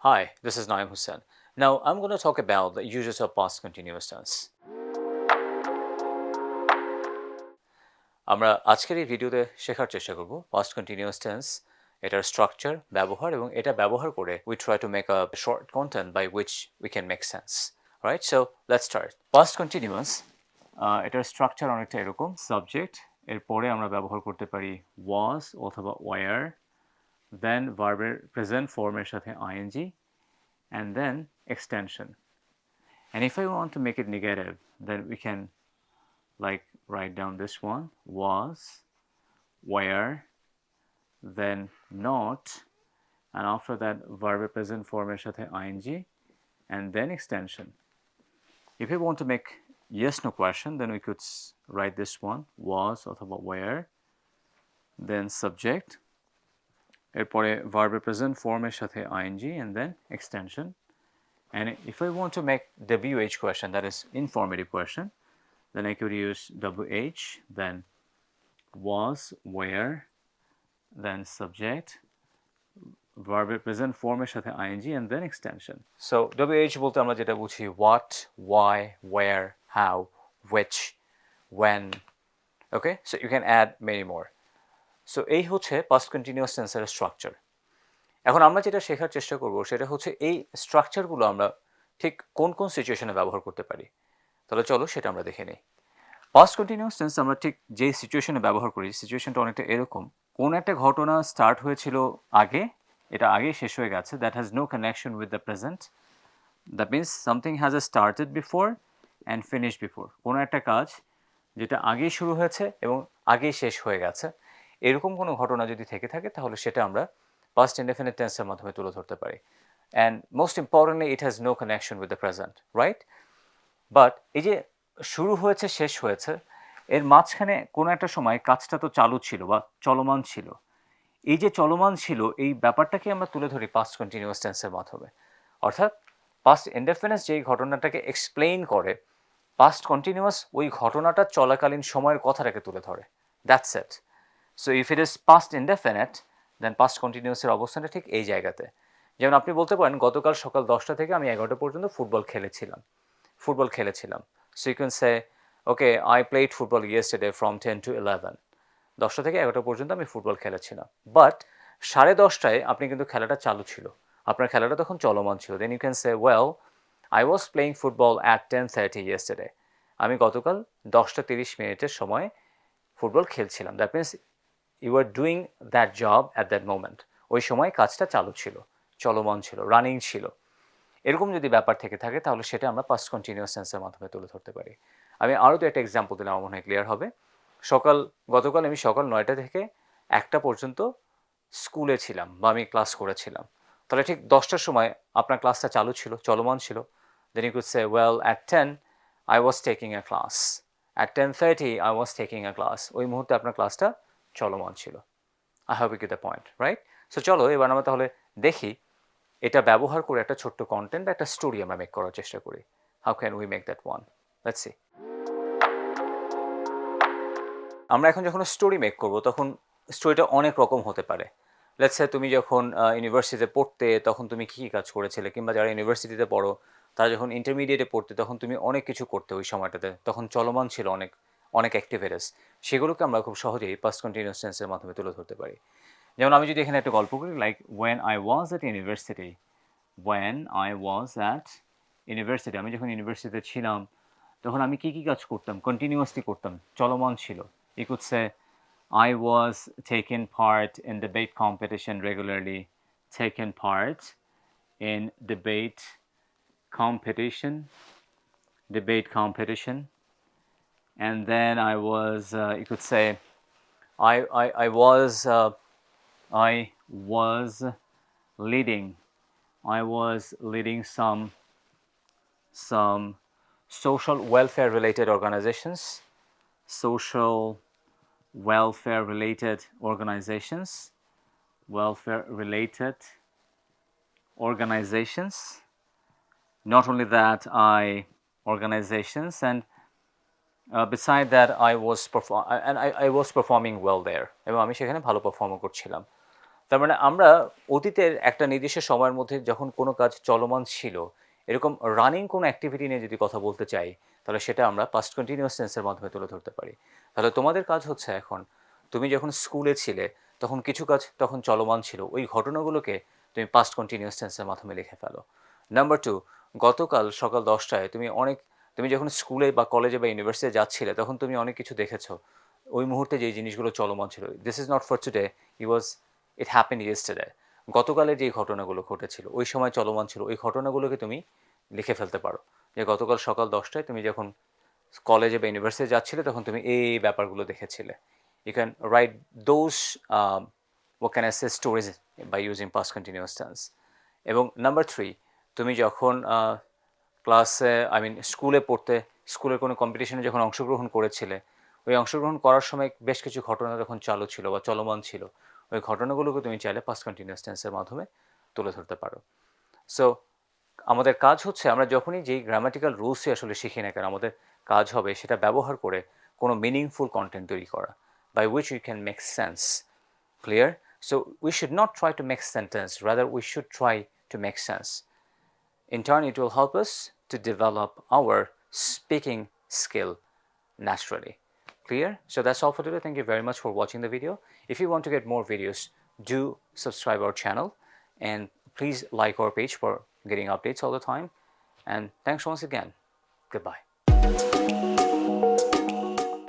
Hi, this is Naim Hussain. Now I'm going to talk about the uses of past continuous tense. আমরা আজকের এই ভিডিওতে শেখার চেষ্টা করব past continuous tense, এটার স্ট্রাকচার, ব্যবহার এবং এটা ব্যবহার করে we try to make a short content by which we can make sense. Right? So let's start. Past continuous এটার স্ট্রাকচার অনেকটা এরকম, সাবজেক্ট এরপরে আমরা ব্যবহার করতে পারি was অথবা were, then ভার্বের প্রেজেন্ট ফর্মের সাথে ing, and then extension. And if I want to make it negative, then we can like write down this one, was, where, then not, and after that verb present form এর সাথে ing, and then extension. If we want to make yes no question, then we could write this one, was অথবা where, then subject, এরপরে verb present form এর সাথে ing, and then extension. And if I want to make WH question, that is informative question, then I could use WH, then was, where, then subject, verb present form এর সাথে ing, and then extension. So WH বলতে আমরা যেটা বুঝি what, why, where, how, which, when. Okay, so you can add many more. So এই হচ্ছে past continuous tense এর structure. এখন আমরা যেটা শেখার চেষ্টা করব সেটা হচ্ছে এই স্ট্রাকচারগুলো আমরা ঠিক কোন কোন সিচুয়েশনে ব্যবহার করতে পারি। তাহলে চলো সেটা আমরা দেখে নিই। পাস্ট কন্টিনিউয়াস টেন্স আমরা ঠিক যে সিচুয়েশনে ব্যবহার করি, সিচুয়েশনটা অনেকটা এরকম, কোন একটা ঘটনা স্টার্ট হয়েছিল আগে, এটা আগেই শেষ হয়ে গেছে, that has no connection with the present. That means something has a started before and finish before. কোনো একটা কাজ যেটা আগেই শুরু হয়েছে এবং আগেই শেষ হয়ে গেছে, এরকম কোনো ঘটনা যদি থেকে থাকে তাহলে সেটা আমরা past indefinite টেন্সের মাধ্যমে তুলে ধরতে পারি। And most importantly, it has no connection with the present, right? But এই যে শুরু হয়েছে শেষ হয়েছে, এর মাঝখানে কোনো একটা সময় কাজটা তো চালু ছিল বা চলমান ছিল। এই যে চলমান ছিল এই ব্যাপারটাকে আমরা তুলে ধরি past continuous টেন্সের মাধ্যমে। অর্থাৎ past indefinite যেই ঘটনাটাকে এক্সপ্লেইন করে, past continuous ওই ঘটনাটা চলাকালীন সময়ের কথাটাকে তুলে ধরে। That's it. So if it is past indefinite, then past কন্টিনিউয়াসের অবস্থানটা ঠিক এই জায়গাতে। যেমন আপনি বলতে পারেন গতকাল সকাল 10টা থেকে আমি 11টা পর্যন্ত ফুটবল খেলেছিলাম। So you can say okay I played football yesterday from 10 to 11। 10টা থেকে 11টা পর্যন্ত আমি ফুটবল খেলেছিলাম, বাট 10:30টায় আপনি কিন্তু খেলাটা চালু ছিল, আপনার খেলাটা তখন চলমান ছিল। Then you can say well I was playing football at 10:30 yesterday. আমি গতকাল 10:30 সময় ফুটবল খেলছিলাম। That means you are doing that job at that moment. ওই সময় কাজটা চালু ছিল, চলমান ছিল, রানিং ছিল। এরকম যদি ব্যাপার থেকে থাকে তাহলে সেটা আমরা পাস্ট কন্টিনিউয়াস টেন্সের মাধ্যমে তুলে ধরতে পারি। আমি আরও তো একটা এক্সাম্পল দিলে আমার মনে হয় ক্লিয়ার হবে। গতকাল আমি সকাল 9টা থেকে 1টা পর্যন্ত স্কুলে ছিলাম বা আমি ক্লাস করেছিলাম। তাহলে ঠিক 10টার সময় আপনার ক্লাসটা চালু ছিল, চলমান ছিল। Then you could say well at 10 I was taking a class, at 10:30 I was taking a class. ওই মুহূর্তে আপনার ক্লাসটা চলমান ছিল। I have get the point, right? So চলো এবার আমরা তাহলে দেখি এটা ব্যবহার করে একটা ছোট্ট কন্টেন্ট বা একটা স্টোরি আমরা মেক করার চেষ্টা করি। How can we make that one? Let's see. আমরা এখন যখন স্টোরি মেক করব তখন স্টোরিটা অনেক রকম হতে পারে। লেটস সে তুমি যখন ইউনিভার্সিটিতে পড়তে তখন তুমি কী কী কাজ করেছিলে, কিংবা যারা ইউনিভার্সিটিতে পড়ো তারা যখন ইন্টারমিডিয়েটে পড়তে তখন তুমি অনেক কিছু করতে ওই সময়টাতে, তখন চলমান ছিল অনেক অনেক অ্যাক্টিভিটিস। সেগুলোকে আমরা খুব সহজেই পাস্ট কন্টিনিউয়াস টেন্সের মাধ্যমে তুলে ধরতে পারি। যেমন আমি যদি এখানে একটা গল্প করি, like when I was at university, when I was at university, আমি যখন ইউনিভার্সিটিতে ছিলাম তখন আমি কী কী কাজ করতাম, কন্টিনিউয়াসলি করতাম, চলমান ছিল। You could say I was taking part in debate competition regularly, taken part in debate competition, and then I was you could say I was leading some social welfare related organizations, not only that organizations, and beside that I was performing well there, এবং আমি সেখানে ভালো perform করছিলাম। তার মানে আমরা অতীতের একটা নির্দিষ্ট সময়ের মধ্যে যখন কোনো কাজ চলমান ছিল, এরকম রানিং কোনো অ্যাক্টিভিটি নিয়ে যদি কথা বলতে চাই, তাহলে সেটা আমরা পাস্ট কন্টিনিউয়াস টেন্সের মাধ্যমে তুলে ধরতে পারি। তাহলে তোমাদের কাজ হচ্ছে এখন, তুমি যখন স্কুলে ছিলে তখন কিছু কাজ তখন চলমান ছিল, ওই ঘটনাগুলোকে তুমি পাস্ট কন্টিনিউয়াস টেন্সের মাধ্যমে লিখে ফেলো। নাম্বার 2, গতকাল সকাল 10টায় তুমি যখন স্কুলে বা কলেজে বা ইউনিভার্সিটি যাচ্ছিলে তখন তুমি অনেক কিছু দেখেছো, ওই মুহূর্তে যেই জিনিসগুলো চলমান ছিল। This is not for today, it happened yesterday. গতকালে যেই ঘটনাগুলো ঘটেছিল ওই সময় চলমান ছিল, ওই ঘটনাগুলোকে তুমি লিখে ফেলতে পারো যে গতকাল সকাল 10টায় তুমি যখন কলেজে বা ইউনিভার্সিটি যাচ্ছিলে তখন তুমি এই ব্যাপারগুলো দেখেছিলে। You can write those what can I say stories by using past continuous tense. এবং নাম্বার 3, তুমি যখন ক্লাসে স্কুলের কোনো কম্পিটিশনে যখন অংশগ্রহণ করেছিলে, ওই অংশগ্রহণ করার সময় বেশ কিছু ঘটনা যখন চালু ছিল বা চলমান ছিল, ওই ঘটনাগুলোকে তুমি চাইলে পাস্ট কন্টিনিউয়াস টেন্সের মাধ্যমে তুলে ধরতে পারো। সো আমাদের কাজ হচ্ছে, আমরা যখনই যেই গ্রামাটিক্যাল রুলসই আসলে শিখি না কেন, আমাদের কাজ হবে সেটা ব্যবহার করে কোনো মিনিংফুল কন্টেন্ট তৈরি করা, by which we can make sense. Clear? So we should not try to make sentence, rather we should try to make sense. In turn, it will help us to develop our speaking skill naturally. Clear? So that's all for today. Thank you very much for watching the video. If you want to get more videos, do subscribe our channel and please like our page for getting updates all the time. And thanks once again. Goodbye.